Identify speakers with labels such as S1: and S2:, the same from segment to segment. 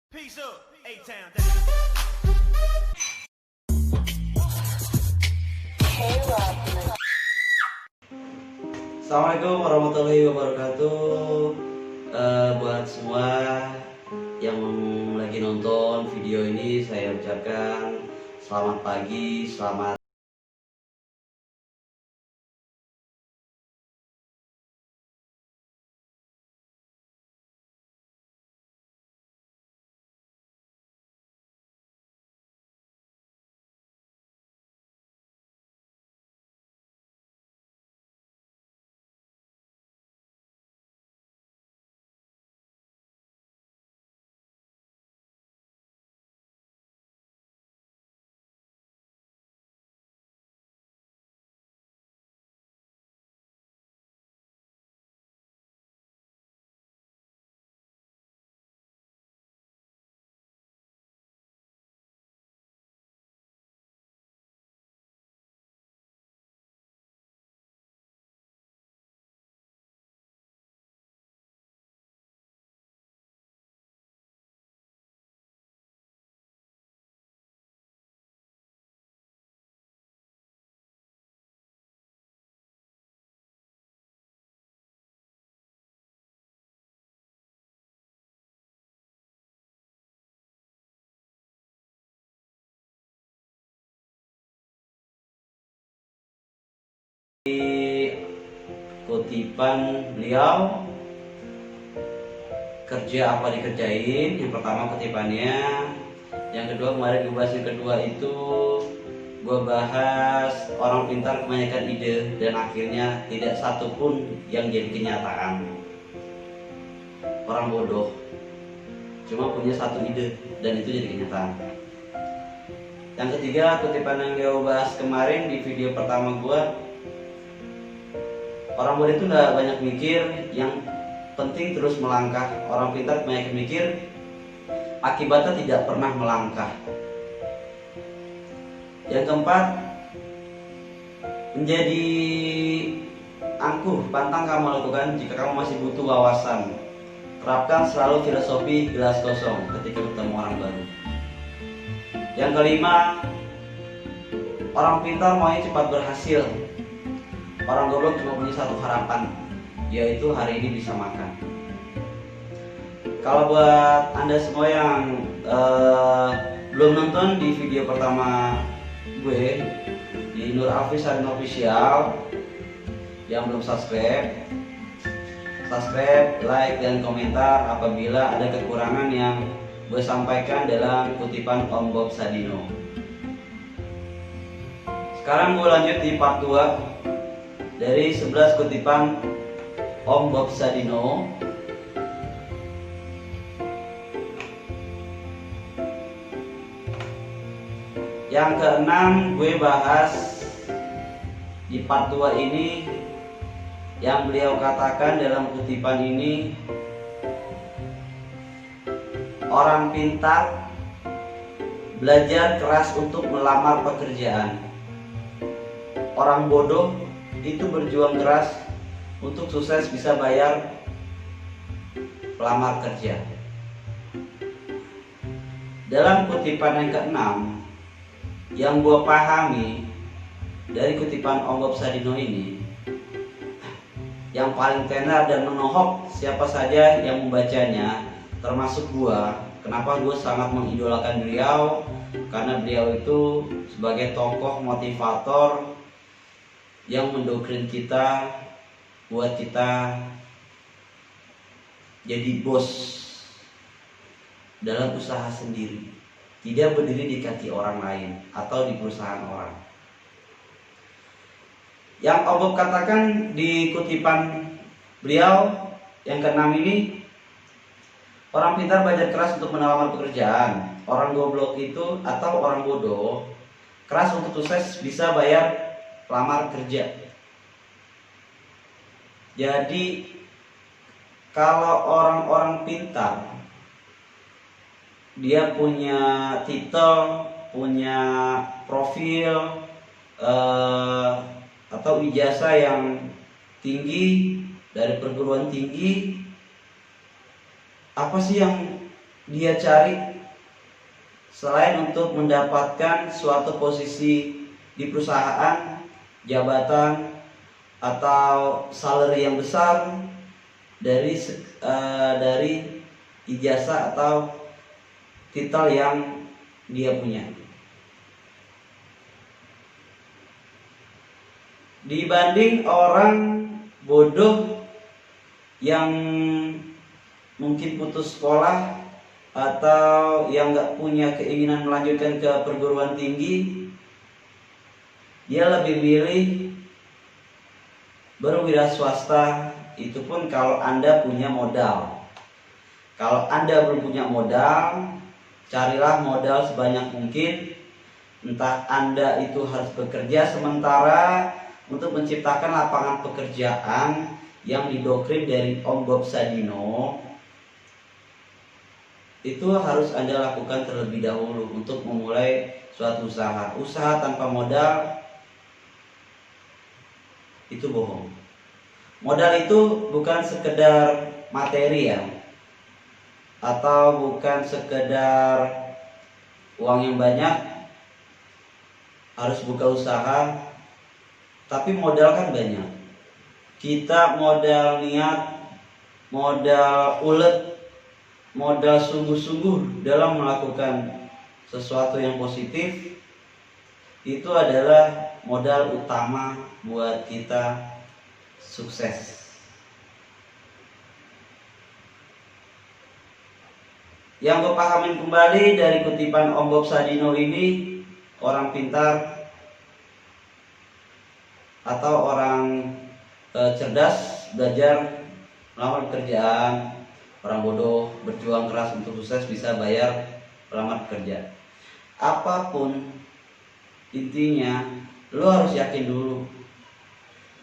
S1: Peace up, A-Town.
S2: Assalamualaikum warahmatullahi wabarakatuh. Buat semua yang lagi nonton video ini, saya ucapkan selamat pagi, selamat kutipan beliau. Kerja apa dikerjain? Yang pertama kutipannya. Yang kedua kemarin gue bahas, yang kedua itu gue bahas orang pintar kebanyakan ide dan akhirnya tidak satu pun yang jadi kenyataan. Orang bodoh cuma punya satu ide dan itu jadi kenyataan. Yang ketiga kutipan yang gue bahas kemarin di video pertama gue, orang bodoh itu nggak banyak mikir, yang penting terus melangkah. Orang pintar banyak mikir, akibatnya tidak pernah melangkah. Yang keempat, menjadi angkuh pantang kamu lakukan jika kamu masih butuh wawasan. Terapkan selalu filosofi gelas kosong ketika bertemu orang baru. Yang kelima, orang pintar maunya cepat berhasil. Orang goblok cuma punya satu harapan, yaitu hari ini bisa makan. Kalau buat anda semua yang belum nonton di video pertama gue di Nur Alfi Sarin Official, yang belum subscribe, like dan komentar apabila ada kekurangan yang gue sampaikan dalam kutipan Om Bob Sadino. Sekarang gue lanjut di part 2 dari 11 kutipan Om Bob Sadino. Yang keenam gue bahas di part 2 ini, yang beliau katakan dalam kutipan ini, orang pintar belajar keras untuk melamar pekerjaan. Orang bodoh itu berjuang keras untuk sukses bisa bayar pelamar kerja. Dalam kutipan yang keenam, yang gue pahami dari kutipan Om Bob Sadino ini, yang paling tenar dan menohok siapa saja yang membacanya, termasuk gue. Kenapa gue sangat mengidolakan beliau? Karena beliau itu sebagai tokoh motivator yang mendoktrin kita buat kita jadi bos dalam usaha sendiri, tidak berdiri di kaki orang lain atau di perusahaan orang. Yang Om Bob katakan di kutipan beliau yang keenam ini, orang pintar belajar keras untuk melamar pekerjaan. Orang goblok itu atau orang bodoh keras untuk sukses bisa bayar pelamar kerja. Jadi kalau orang-orang pintar, dia punya titel, punya profil atau ijazah yang tinggi dari perguruan tinggi, apa sih yang dia cari selain untuk mendapatkan suatu posisi di perusahaan, jabatan, atau salary yang besar dari ijazah atau titel yang dia punya. Dibanding orang bodoh yang mungkin putus sekolah atau yang nggak punya keinginan melanjutkan ke perguruan tinggi, dia lebih milih berwira swasta, itu pun kalau Anda punya modal. Kalau Anda belum punya modal, carilah modal sebanyak mungkin. Entah Anda itu harus bekerja sementara untuk menciptakan lapangan pekerjaan yang didoktrin dari Om Bob Sadino, itu harus Anda lakukan terlebih dahulu untuk memulai suatu usaha. Usaha tanpa modal itu bohong. Modal itu bukan sekedar materi ya, atau bukan sekedar uang yang banyak harus buka usaha, tapi modal kan banyak. Kita modal niat, modal ulet, modal sungguh-sungguh dalam melakukan sesuatu yang positif, itu adalah modal utama buat kita sukses. Yang gue pahamin kembali dari kutipan Om Bob Sadino ini, orang pintar atau orang cerdas belajar melamar pekerjaan, orang bodoh berjuang keras untuk sukses bisa bayar pelamar kerja. Apapun intinya, lo harus yakin dulu.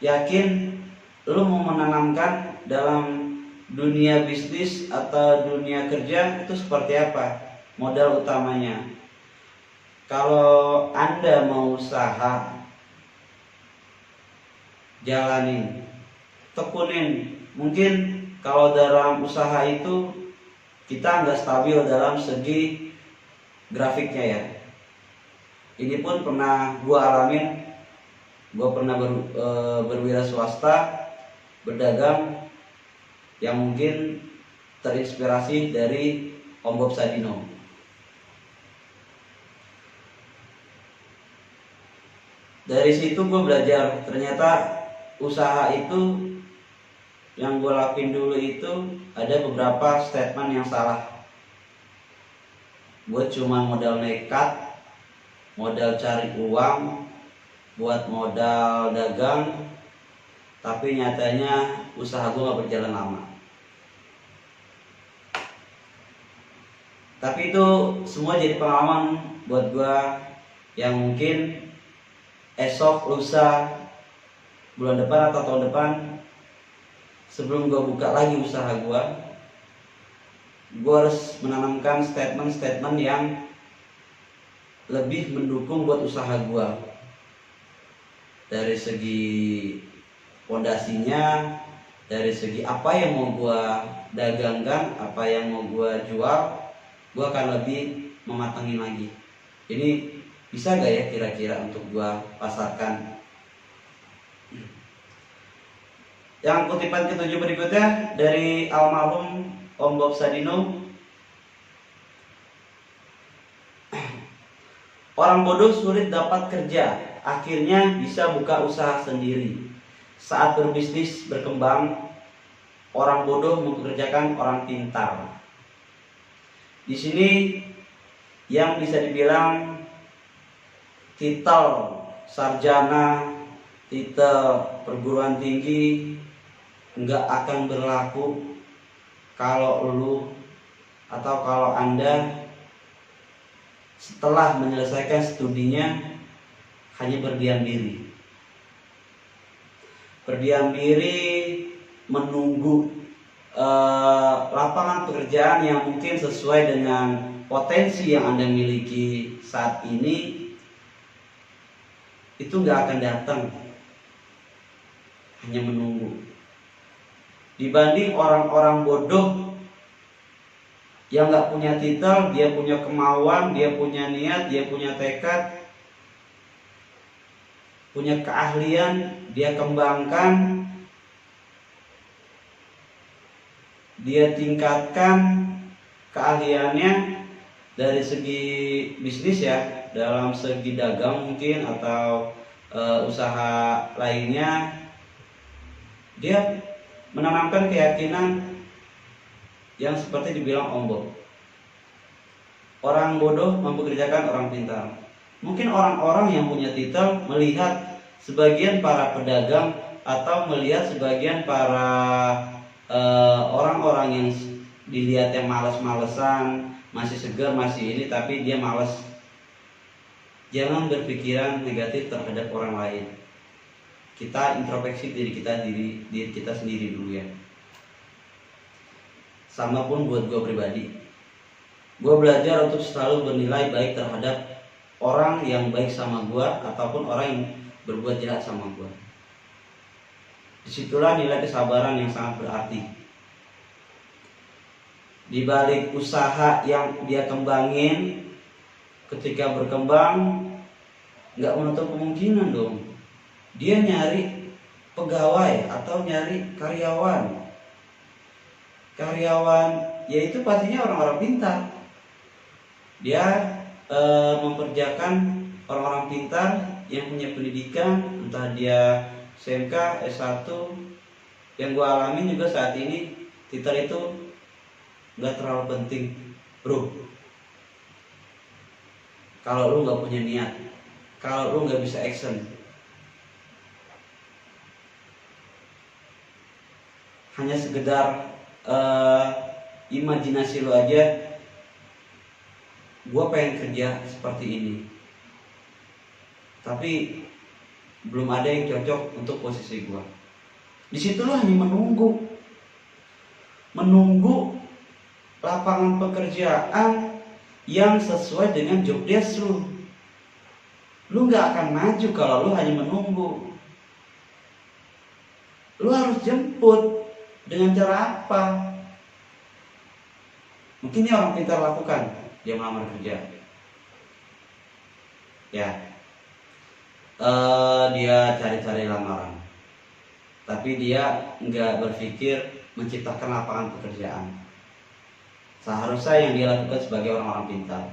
S2: Yakin lo mau menanamkan dalam dunia bisnis atau dunia kerja itu seperti apa, modal utamanya. Kalau Anda mau usaha, jalanin, tekunin. Mungkin kalau dalam usaha itu kita nggak stabil dalam segi grafiknya ya. Ini pun pernah gue alamin. Gue pernah berwira swasta, berdagang, yang mungkin terinspirasi dari Om Bob Sadino. Dari situ gue belajar, ternyata usaha itu yang gue lakuin dulu itu ada beberapa statement yang salah. Gue cuma modal nekat, modal cari uang, buat modal dagang, tapi nyatanya usaha gue gak berjalan lama. Tapi itu semua jadi pengalaman buat gue yang mungkin esok, lusa, bulan depan atau tahun depan, sebelum gue buka lagi usaha gue harus menanamkan statement-statement yang lebih mendukung buat usaha gue. Dari segi fondasinya, dari segi apa yang mau gue dagangkan, apa yang mau gue jual, gue akan lebih mematangin lagi. Ini bisa gak ya kira-kira untuk gue pasarkan? Yang kutipan ketujuh berikutnya dari almarhum Om Bob Sadino. Orang bodoh sulit dapat kerja, akhirnya bisa buka usaha sendiri. Saat berbisnis berkembang, orang bodoh mempekerjakan orang pintar. Di sini yang bisa dibilang titel sarjana, titel perguruan tinggi nggak akan berlaku kalau lu atau kalau Anda setelah menyelesaikan studinya hanya berdiam diri. Berdiam diri menunggu lapangan pekerjaan yang mungkin sesuai dengan potensi yang Anda miliki saat ini, itu nggak akan datang. Hanya menunggu. Dibanding orang-orang bodoh Yang nggak punya titel, dia punya kemauan, dia punya niat, dia punya tekad, punya keahlian, dia kembangkan, dia tingkatkan keahliannya dari segi bisnis ya, dalam segi dagang mungkin atau usaha lainnya. Dia menanamkan keyakinan yang seperti dibilang Om Bob, orang bodoh mempekerjakan orang pintar. Mungkin orang-orang yang punya titel melihat sebagian para pedagang atau melihat sebagian para orang-orang yang dilihat yang malas-malesan, masih segar, masih ini, tapi dia malas. Jangan berpikiran negatif terhadap orang lain. Kita introspeksi diri kita sendiri dulu ya. Sama pun buat gue pribadi, gue belajar untuk selalu bernilai baik terhadap orang yang baik sama gue ataupun orang yang berbuat jahat sama gue. Disitulah nilai kesabaran yang sangat berarti. Di balik usaha yang dia kembangin, ketika berkembang, nggak menutup kemungkinan dong dia nyari pegawai atau nyari karyawan. Yaitu pastinya orang-orang pintar. Dia memperjakan orang-orang pintar yang punya pendidikan, entah dia SMK, S1. Yang gue alamin juga saat ini, titel itu nggak terlalu penting bro. Kalau lu nggak punya niat, kalau lu nggak bisa action, hanya sekedar imajinasi lu aja, gue pengen kerja seperti ini, tapi belum ada yang cocok untuk posisi gue. Di situ lu hanya menunggu lapangan pekerjaan yang sesuai dengan job desk lu. Lu nggak akan maju kalau lu hanya menunggu. Lu harus jemput. Dengan cara apa? Mungkin yang orang pintar lakukan, dia melamar kerja. Ya, dia cari-cari lamaran, tapi dia nggak berpikir menciptakan lapangan pekerjaan. Seharusnya yang dia lakukan sebagai orang-orang pintar.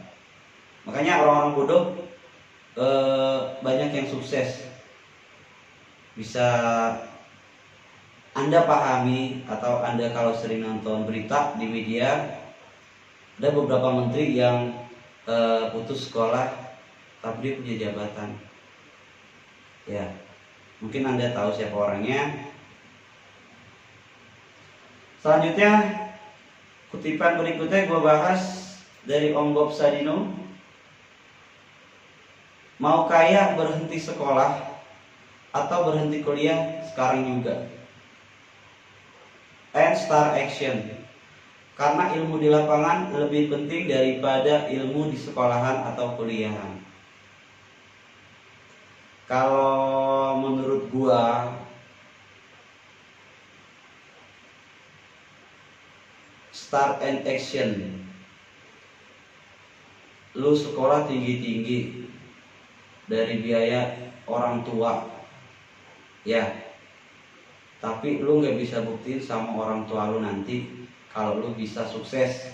S2: Makanya orang-orang bodoh banyak yang sukses. Bisa Anda pahami, atau Anda kalau sering nonton berita di media, ada beberapa menteri yang putus sekolah tapi dia punya jabatan. Ya, mungkin Anda tahu siapa orangnya. Selanjutnya, kutipan berikutnya gue bahas dari Om Bob Sadino. Mau kaya berhenti sekolah atau berhenti kuliah sekarang juga, and start action. Karena ilmu di lapangan lebih penting daripada ilmu di sekolahan atau kuliahan. Kalau menurut gua, start and action. Lu sekolah tinggi-tinggi dari biaya orang tua, ya, tapi lu nggak bisa buktiin sama orang tua lu nanti kalau lu bisa sukses.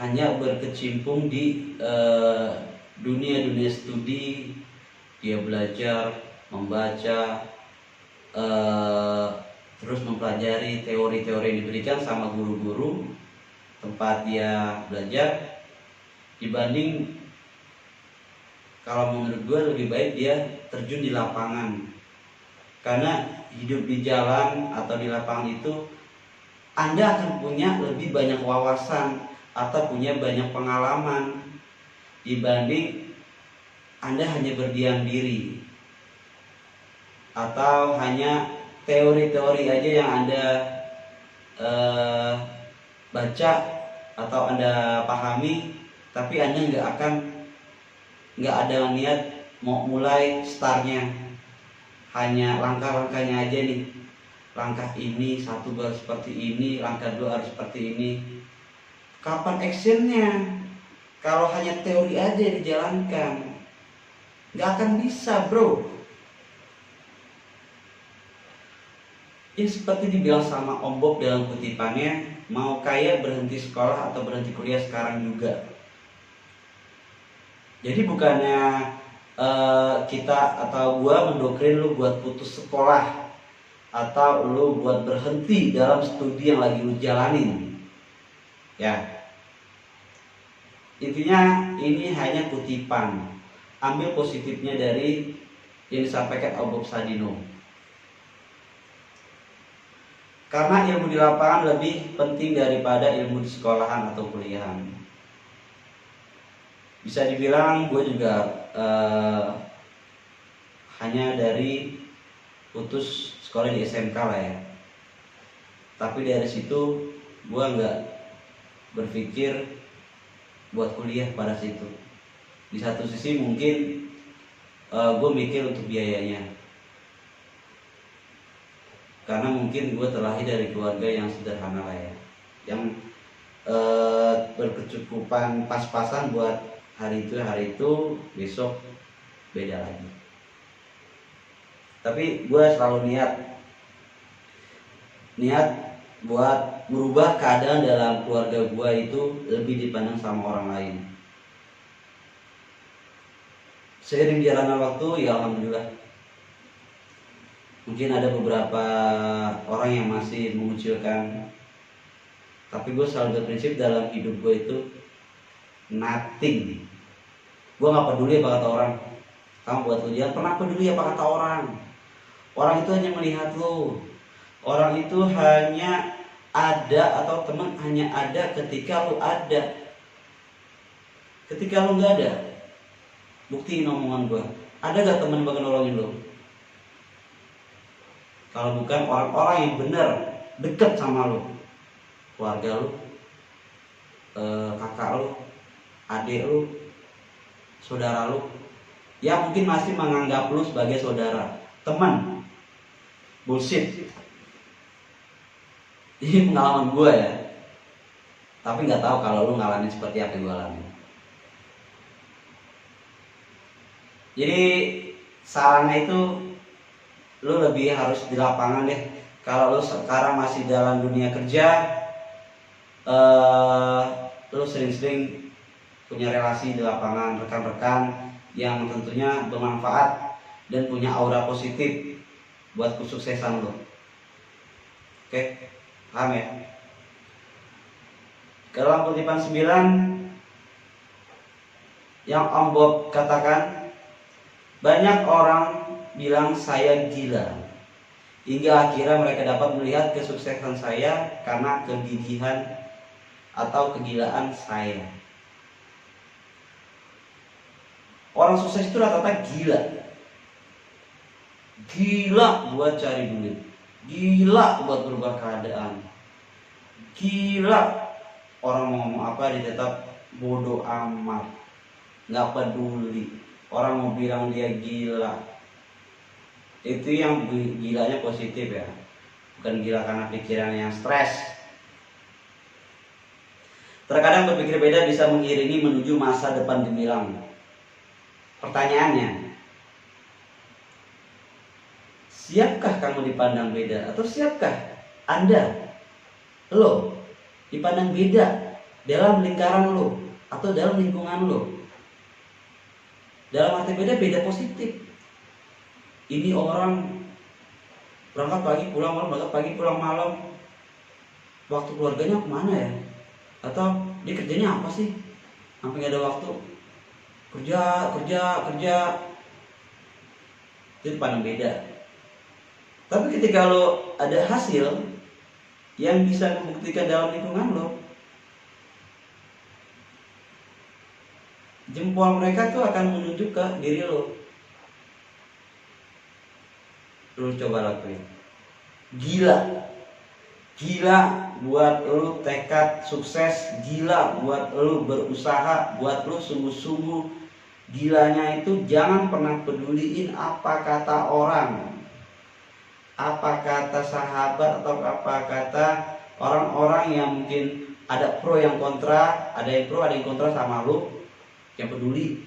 S2: Hanya berkecimpung di dunia studi, dia belajar, membaca, terus mempelajari teori-teori yang diberikan sama guru-guru tempat dia belajar, dibanding kalau menurut gue lebih baik dia terjun di lapangan. Karena hidup di jalan atau di lapangan itu, Anda akan punya lebih banyak wawasan atau punya banyak pengalaman dibanding Anda hanya berdiam diri atau hanya teori-teori aja yang Anda baca atau Anda pahami, tapi Anda nggak ada niat mau mulai startnya, hanya langkah-langkahnya aja nih. langkah ini, satu harus seperti ini, langkah dua harus seperti ini. Kapan actionnya? Kalau hanya teori aja dijalankan, nggak akan bisa, bro. Ini seperti dibilang sama Om Bob dalam kutipannya, mau kaya berhenti sekolah atau berhenti kuliah sekarang juga. Jadi bukannya kita atau gua mendoktrin lu buat putus sekolah atau lu buat berhenti dalam studi yang lagi lu jalanin. Ya. Intinya ini hanya kutipan. Ambil positifnya dari yang disampaikan Om Bob Sadino. Karena ilmu di lapangan lebih penting daripada ilmu di sekolahan atau kuliahan. Bisa dibilang gue juga hanya dari putus sekolah di SMK lah ya. Tapi dari situ gue nggak berpikir buat kuliah pada situ. Di satu sisi mungkin gue mikir untuk biayanya, karena mungkin gue terlahir dari keluarga yang sederhana lah ya, yang berkecukupan pas-pasan buat hari itu, besok beda lagi. Tapi gue selalu niat buat merubah keadaan dalam keluarga gue itu lebih dipandang sama orang lain. Seiring jalannya waktu, ya alhamdulillah, mungkin ada beberapa orang yang masih mengucilkan, tapi gue selalu berprinsip dalam hidup gue itu nothing. Gue gak peduli apa kata orang. Kamu buat ujian, pernah peduli apa kata orang. Orang itu hanya melihat lo. Orang itu hanya ada, atau teman hanya ada ketika lo ada. Ketika lo gak ada, buktiin omongan gue, ada gak teman bakal nolongin lo? Kalau bukan orang-orang yang benar dekat sama lo, keluarga lo, kakak lo, adik lo, saudara lo, yang mungkin masih menganggap lo sebagai saudara. Teman, bullshit. Ini pengalaman gue ya, tapi nggak tahu kalau lo ngalamin seperti apa yang gue alami. Jadi sarannya itu, lu lebih harus di lapangan deh. Kalau lu sekarang masih dalam dunia kerja, lu sering-sering punya relasi di lapangan, rekan-rekan yang tentunya bermanfaat dan punya aura positif buat kesuksesan lu. Oke, paham ya? Dalam kutipan 9 yang Om Bob katakan, banyak orang bilang saya gila, hingga akhirnya mereka dapat melihat kesuksesan saya karena kegigihan atau kegilaan saya. Orang sukses itu rata-rata gila buat cari duit, gila buat berubah keadaan, gila orang mau ngomong apa dia tetap bodoh amat, nggak peduli. Orang mau bilang dia gila, itu yang gilanya positif ya, bukan gila karena pikiran yang stres. Terkadang berpikir beda bisa mengiringi menuju masa depan gemilang. Pertanyaannya, siapkah kamu dipandang beda? Atau siapkah Anda, lo, dipandang beda dalam lingkaran lo atau dalam lingkungan lo? Dalam arti beda positif. Ini orang berangkat pagi pulang malam, berangkat pagi pulang malam. Waktu keluarganya kemana ya? Atau dia kerjanya apa sih? Sampai gak ada waktu. Kerja. Itu pandang beda. Tapi ketika lo ada hasil yang bisa membuktikan dalam lingkungan lo, jempol mereka tuh akan menunjuk ke diri lo. Lu coba lakuin. Gila buat lu tekad sukses, gila buat lu berusaha, buat lu sungguh-sungguh. Gilanya itu jangan pernah peduliin apa kata orang. apa kata sahabat atau apa kata orang-orang yang mungkin ada pro yang kontra, ada yang pro ada yang kontra sama lu, yang peduli.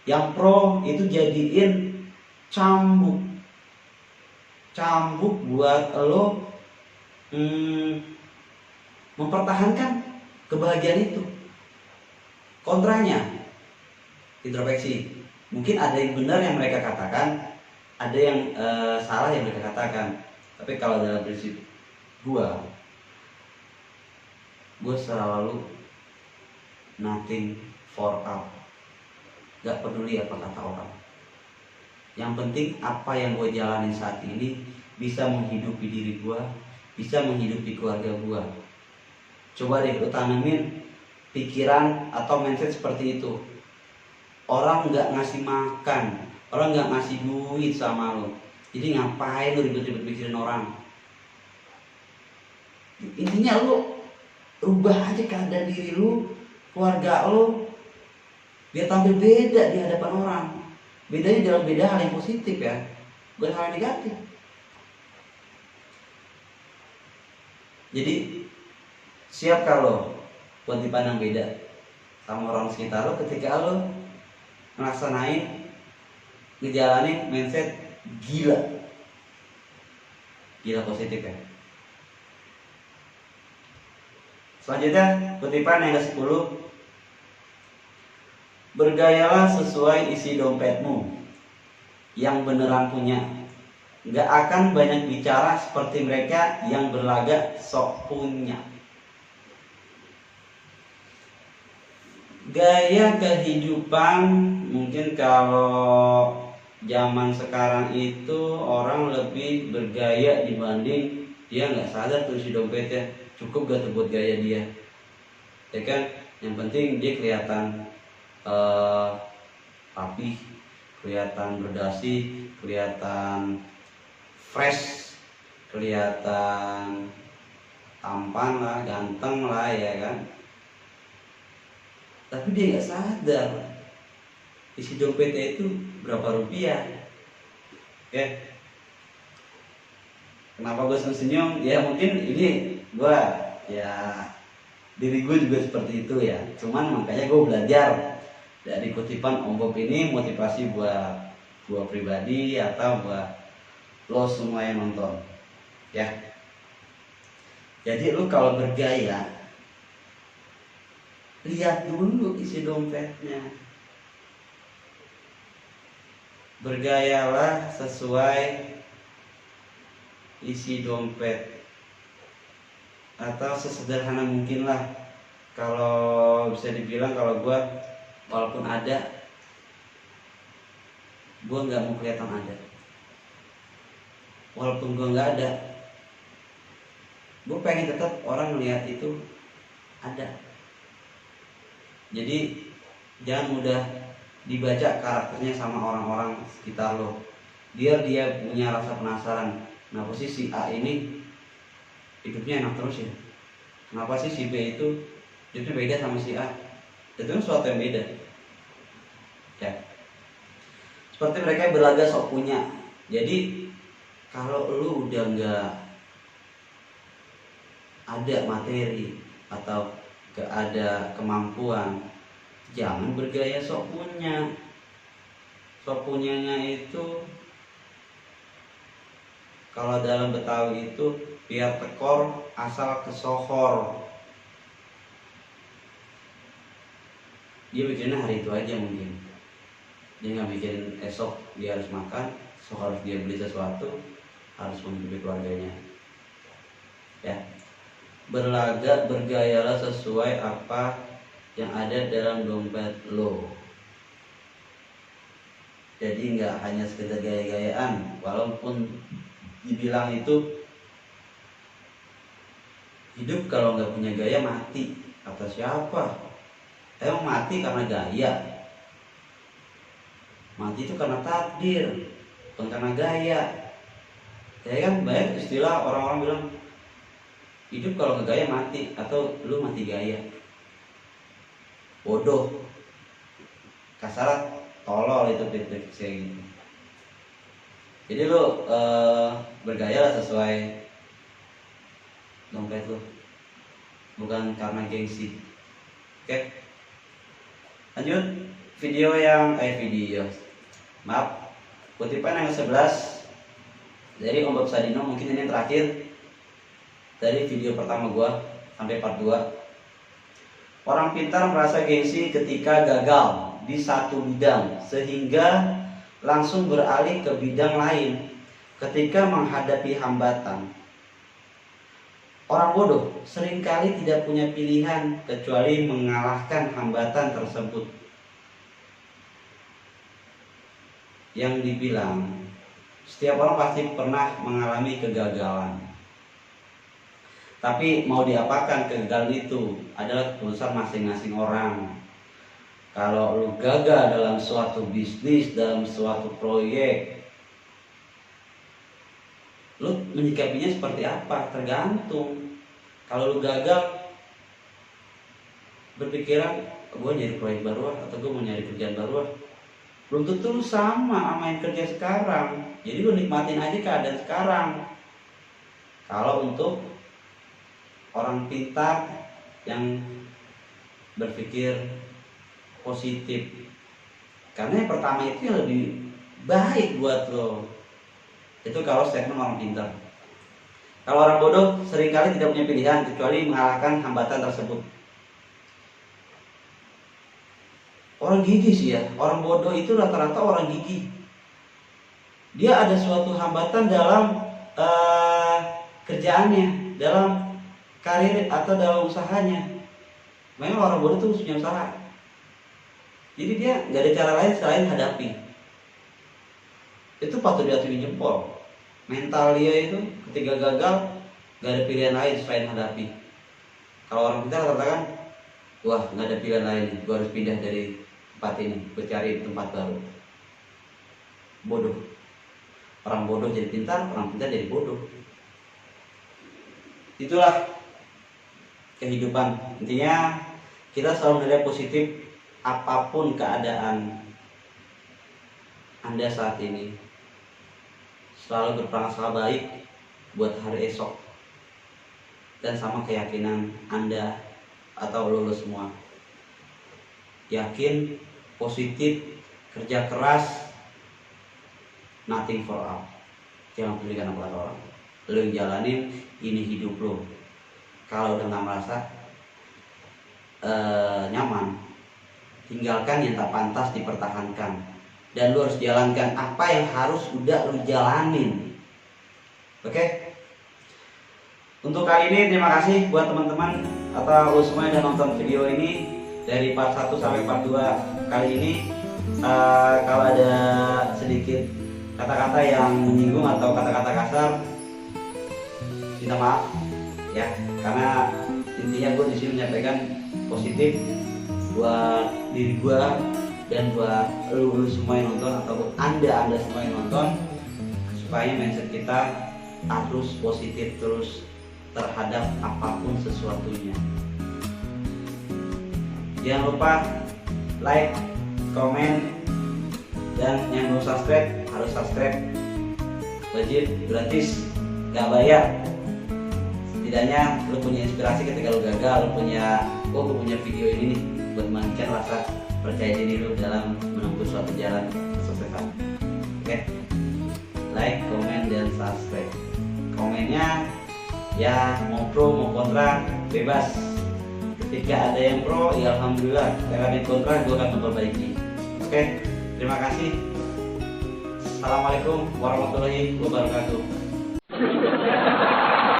S2: Yang pro itu jadiin cambuk buat lo mempertahankan kebahagiaan itu. Kontranya introspeksi. Mungkin ada yang benar yang mereka katakan, ada yang salah yang mereka katakan. Tapi kalau dalam prinsip gue selalu nothing for up. Gak peduli apa kata orang. Yang penting apa yang gue jalanin saat ini bisa menghidupi diri gue, bisa menghidupi keluarga gue. Coba deh lu tanemin pikiran atau mindset seperti itu. Orang gak ngasih makan, orang gak ngasih duit sama lo, jadi ngapain lu ribet-ribet mikirin orang? Intinya lu rubah aja keadaan diri lu, keluarga lu, biar tampil beda di hadapan orang. Bedanya dalam beda hal yang positif ya, bukan hal yang negatif. Jadi siap kalau buat dipandang beda sama orang sekitar lo ketika lo ngelaksanain, ngejalanin mindset gila positif ya. Selanjutnya kutipan yang ke-10, bergayalah sesuai isi dompetmu yang beneran punya. Gak akan banyak bicara seperti mereka yang berlagak sok punya. Gaya kehidupan mungkin kalau zaman sekarang itu orang lebih bergaya dibanding dia nggak sadar tuh isi dompetnya cukup gak tuh buat gaya dia, ya kan? Yang penting dia kelihatan rapi, kelihatan berdasi, kelihatan fresh, kelihatan tampan lah, ganteng lah, ya kan? Tapi dia nggak sadar isi dompetnya itu berapa rupiah. Oke, kenapa gue senyum? Ya mungkin ini gue, ya diri gue juga seperti itu ya. Cuman makanya gue belajar dari kutipan Om Bob ini, motivasi buat gue pribadi atau buat lo semua yang nonton ya. Jadi lo kalau bergaya, lihat dulu isi dompetnya. Bergayalah sesuai isi dompet, atau sesederhana mungkin lah. Kalau bisa dibilang, kalau gue walaupun ada, gue nggak mau kelihatan ada. Walaupun gue nggak ada, gue pengen tetap orang melihat itu ada. Jadi jangan mudah dibaca karakternya sama orang-orang sekitar lo, biar dia punya rasa penasaran. Kenapa sih si A ini hidupnya enak terus ya? Kenapa sih si B itu hidupnya beda sama si A? Itu kan sesuatu yang beda ya. Seperti mereka berlagak sok punya. Jadi kalau lu udah nggak ada materi atau gak ada kemampuan, jangan bergaya sok punya. Sok punyanya itu kalau dalam Betawi itu biar tekor asal kesohor. Dia bikinnya hari itu aja mungkin. Dia nggak mikirin esok dia harus makan, esok harus dia beli sesuatu, harus menghidupi keluarganya. Ya. Berlagak, bergayalah sesuai apa yang ada dalam dompet lo. Jadi nggak hanya sekedar gaya-gayaan, walaupun dibilang itu hidup kalau nggak punya gaya mati. Kata siapa? Emang mati karena gaya? Mati itu karena takdir, bukan karena gaya. Ya kan, banyak istilah orang-orang bilang hidup kalau nggak gaya mati, atau lu mati gaya. Bodoh, kasar, tolol itu kayak gitu. Jadi lu bergaya lah sesuai dompet lu, bukan karena gengsi. Oke, lanjut maaf, kutipan yang ke-11 dari Om Bob Sadino. Mungkin ini terakhir dari video pertama gua sampai part 2. Orang pintar merasa gengsi ketika gagal di satu bidang sehingga langsung beralih ke bidang lain ketika menghadapi hambatan. Orang bodoh seringkali tidak punya pilihan kecuali mengalahkan hambatan tersebut. Yang dibilang, setiap orang pasti pernah mengalami kegagalan. Tapi mau diapakan kegagalan itu adalah keputusan masing-masing orang. Kalau lu gagal dalam suatu bisnis, dalam suatu proyek, lu menyikapinya seperti apa? Tergantung. Kalau lu gagal, berpikiran gue nyari proyek baru atau gue mau nyari kerjaan baru, belum tentu lu sama yang kerja sekarang. Jadi lu nikmatin aja keadaan sekarang. Kalau untuk orang pintar yang berpikir positif, karena yang pertama itu yang lebih baik buat lo. Itu kalau statement orang pintar. Kalau orang bodoh seringkali tidak punya pilihan kecuali mengalahkan hambatan tersebut. Orang gigih sih ya, orang bodoh itu rata-rata orang gigih. Dia ada suatu hambatan dalam kerjaannya, dalam karir atau dalam usahanya. Memang orang bodoh itu punya usaha. Jadi dia nggak ada cara lain selain hadapi. Itu patut diacungi jempol. Mental dia itu ketika gagal nggak ada pilihan lain selain hadapi. Kalau orang pintar katakan, wah nggak ada pilihan lain, gue harus pindah dari tempat ini, gue cari tempat baru. Bodoh. Orang bodoh jadi pintar, orang pintar jadi bodoh. Itulah kehidupan. Intinya kita selalu melihat positif apapun keadaan Anda saat ini. Selalu berprasangka baik buat hari esok. Dan sama keyakinan Anda atau lo semua. Yakin, positif, kerja keras, nothing for all. Jangan pedulikan apa kata orang. Lo yang jalanin, ini hidup lo. Kalau udah gak merasa nyaman, tinggalkan yang tak pantas dipertahankan. Dan lu harus jalankan apa yang harus udah lu jalanin. Oke? Untuk kali ini terima kasih buat teman-teman atau lu semua yang udah nonton video ini dari part 1 sampai part 2 kali ini. Kalau ada sedikit kata-kata yang menyinggung atau kata-kata kasar, minta maaf ya, karena intinya gue di sini menyampaikan positif buat diri gue dan buat lu semua yang nonton atau anda semua yang nonton, supaya mindset kita harus positif terus terhadap apapun sesuatunya. Jangan lupa like, komen, dan yang belum subscribe harus subscribe. Wajib, gratis, gak bayar. Setidaknya lu punya inspirasi ketika lu gagal, lu punya, gue punya video ini nih buat meningkatkan rasa percaya diri lu dalam menempuh suatu jalan kesuksesan. Oke? Like, komen, dan subscribe. Komennya ya mau pro mau kontra bebas. Ketika ada yang pro ya alhamdulillah, kalau ada yang kontra gue akan memperbaiki. Oke? Terima kasih. Assalamualaikum warahmatullahi wabarakatuh.